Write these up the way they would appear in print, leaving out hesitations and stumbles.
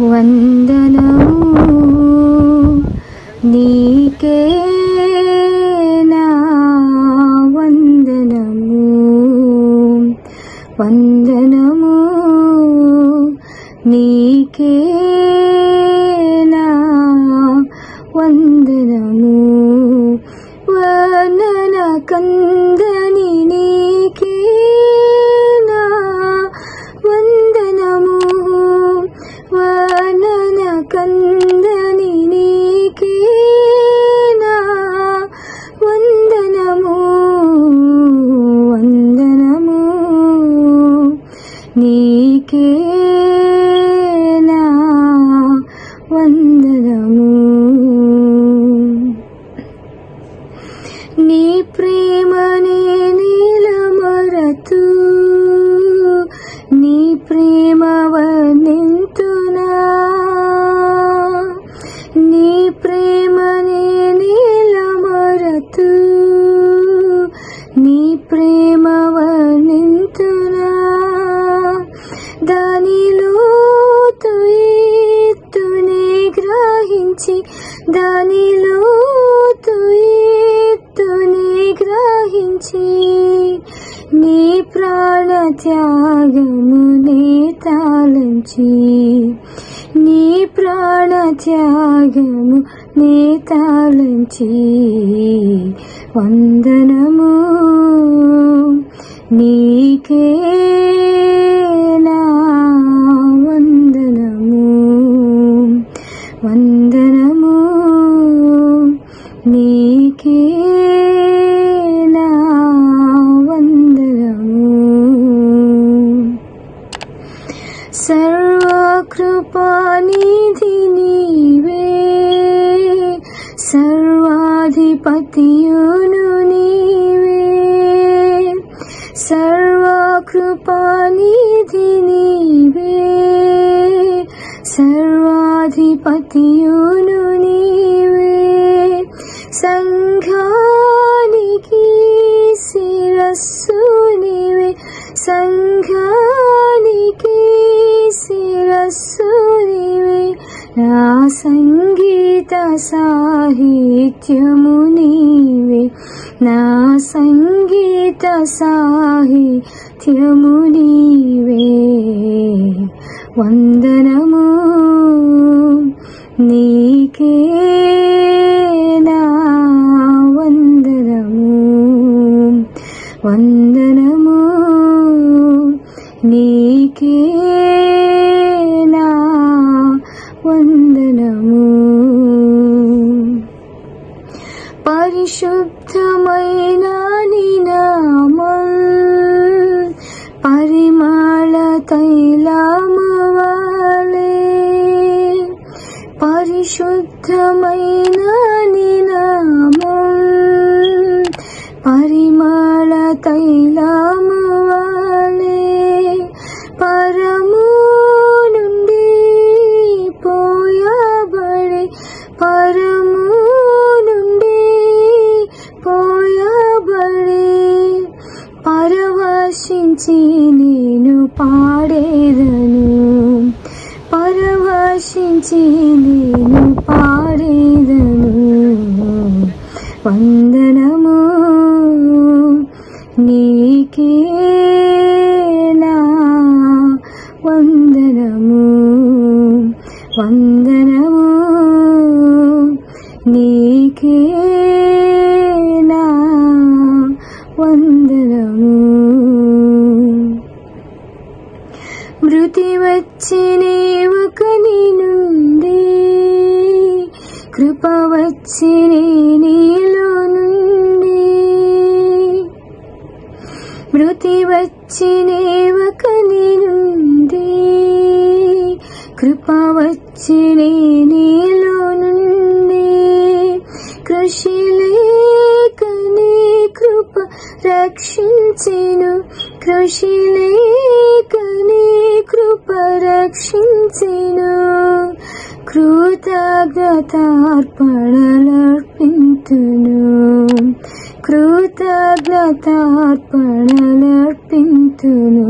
వందనము నీకే నా వందనము, వందనము నీకే నా వందనము, వర్ణన కందని నీకే నా వందనము, వర్ణన కందని నీకే నా వందనము, వందనము నీకే నా వందనము. నీ ప్రేమనే నీలమరతు నీ ప్రేమ వర్ణింతునా, నీ ప్రేమనే నీలమరతు నీ ప్రేమ వర్ణింతునా, దానిలో తుయిత్తునే గ్రహించి దానిలో తుయిత్తునే గ్రహించి నీ ప్రాణ త్యాగమునే తాళంచి, నీ ప్రాణ త్యాగము నే తాళంచి, వందనము నీకే నా వందనము, వందనము నీకే నా వందనము. సర్వకృపానిధి నీవే, సర్వాధిపతియును నీవే, సర్వకృపానిధి నీవే, సర్వాధిపతియును నీవే, సంఘానికి శిరస్సు నీవే, సంఘానికి శిరస్సు నీవే, నా సంగీత సాహిత్యము నీవే, నా సంగీత సాహిత్యము నీవే, వందనము నీకే నా వందనము, వందనము నీకే నా వందనము. పరిశుద్ధమైన నీ నామం పరిమళ తైలము వలె, పరిశుద్ధమైన నీ నామం పరిమళ తైలము వలె, పరము నుండి పోయబడే, పరము నుండి పోయబడే, పరవశించి నేను పాడేదను, పరవశించి నేను పాడేదను, వందనము నీకే నా వందనము, వందనము నీకే నా వందనము. మృతి వచ్చి నీవకని నుండి, కృప వచ్చి నీలో నుండి, మృతి వచ్చి నీవకని నుండి, కృప వచ్చి నీలో నుండి, కృషి లేకని కృప రక్షించెను, కృషి లేకని కృప రక్షించెను, కృతజ్ఞతార్పణలర్పింతును, కృతజ్ఞతార్పణలర్పింతును,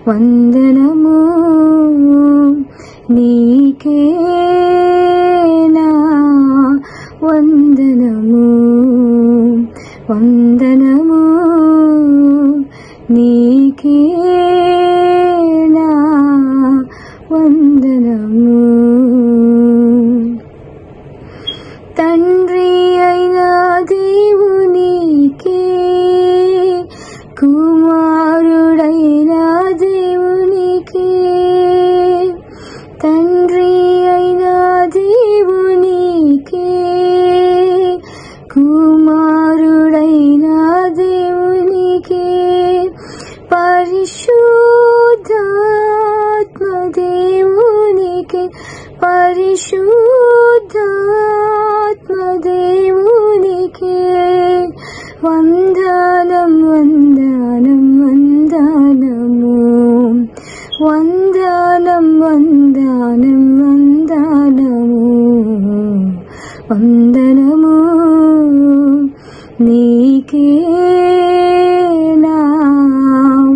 వందనము వందనము నీకే నా వందనము. తండ్రి అయిన దేవునికే, కుమారుడైన దేవునికే, తండ్రి అయిన దేవునికే, కుమారుడైన దేవునికే, పరిశుద్ధాత్మ దేవునికే, పరిశుద్ధాత్మ దేవునికే వందనం వందనం వందనము. వందనం వందనం వందనము. వందనము నీకే నా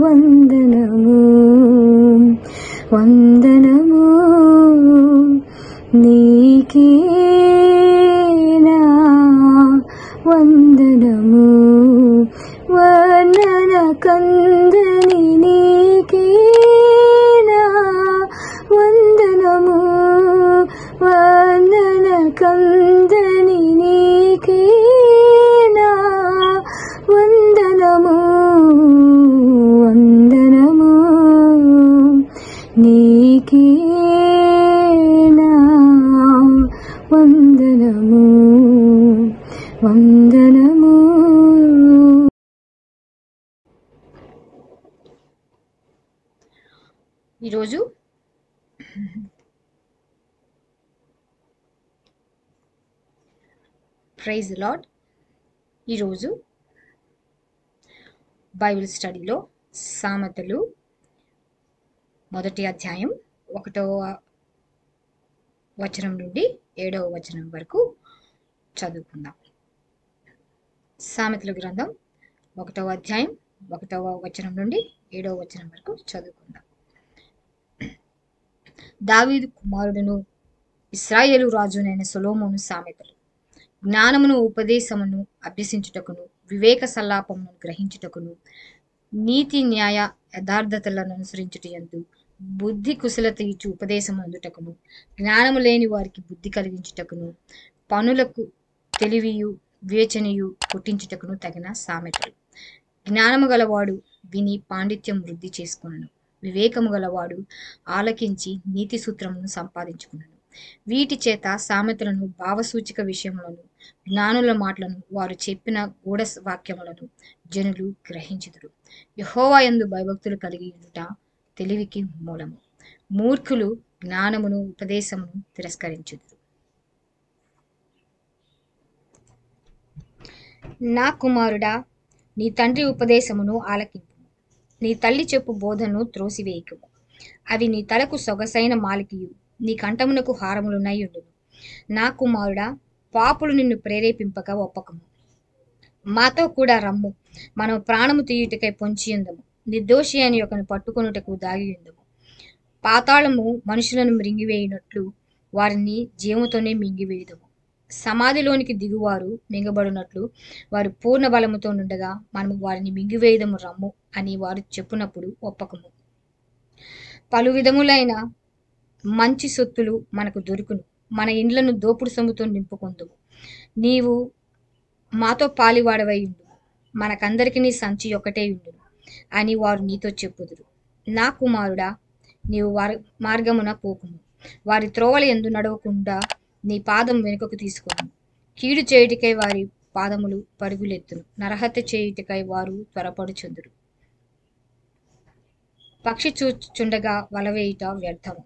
వందనము. వందనము నీకే నా వందనము. వర్ణన కందని నీకే నా వందనము. వర్ణన కందని నీకే నా వందనము. వందనము నీకే నా వందనము. వందనము. ఈరోజు ప్రైజ్ లార్డ్. ఈరోజు బైబిల్ స్టడీలో సామెతలు 1వ అధ్యాయం 1వ వచనం నుండి 7వ వచనం వరకు చదువుకుందాం. సామెతల గ్రంథం 1వ అధ్యాయం 1వ వచనం నుండి 7వ వచనం వరకు చదువుకుందాం. దావీదు కుమారుడును ఇశ్రాయేలు రాజునైన సొలొమోను సామెతలు. జ్ఞానమును ఉపదేశమును అభ్యసించుటకును, వివేక సల్లాపమును గ్రహించుటకును, నీతి న్యాయ యథార్థతలను అనుసరించుటయందు, బుద్ధి కుశలత ఇచ్చు ఉపదేశము అందుటకును, జ్ఞానము లేని వారికి బుద్ధి కలిగించుటకును, పనులకు తెలివియు వివేచనయు పుట్టించుటకును తగిన సామెతలు. జ్ఞానము గలవాడు విని పాండిత్యం వృద్ధి చేసుకొనును, వివేకము గలవాడు ఆలకించి నీతి సూత్రమును సంపాదించుకున్నాను. వీటి చేత సామెతలను, భావసూచిక విషయములను, జ్ఞానుల మాటలను, వారు చెప్పిన గూఢ వాక్యములను జనులు గ్రహించుదురు. యెహోవా యందు భయభక్తులు కలిగి ఉండుట తెలివికి మూలము. మూర్ఖులు జ్ఞానమును ఉపదేశమును తిరస్కరించుదురు. నా కుమారుడా, నీ తండ్రి ఉపదేశమును ఆలకింపు, నీ తల్లి చెప్పు బోధను త్రోసివేయకుము. అవి నీ తలకు సొగసైన మాలికయు, నీ కంఠమునకు హారములునై ఉండును. నా కుమారుడా, పాపులు నిన్ను ప్రేరేపింపక ఒప్పకము. మాతో కూడా రమ్ము, మనం ప్రాణము తీయుటకై పొంచియుందము. నిర్దోషి అని ఒకను పట్టుకొనుటకు దాగియుందము. పాతాళము మనుషులను మృంగివేయునట్లు వారిని జీవముతోనే మింగివేయుదము. సమాధిలోనికి దిగువారు మింగబడినట్లు వారు పూర్ణ బలముతో నుండగా మనము వారిని మింగివేయుదము రమ్ము అని వారు చెప్పునప్పుడు ఒప్పకము. పలు విధములైన మంచి సొత్తులు మనకు దొరుకును, మన ఇండ్లను దోపుడు సొమ్ముతో నింపుకొందుము. నీవు మాతో పాలివాడవై ఉండు, మనకందరికి నీ సంచి ఒకటే ఉండును అని వారు నీతో చెప్పుదురు. నా కుమారుడా, నీవు వారి మార్గమున పోకుము, వారి త్రోవల యందు నడవకుండా నీ పాదం వెనుకకు తీసుకొను. కీడు చేయుటకై వారి పాదములు పరుగులెత్తును, నరహత్య చేయుటకై వారు త్వరపడుచుందురు. పక్షి చూచుచుండగా వలవేయుట వ్యర్థము,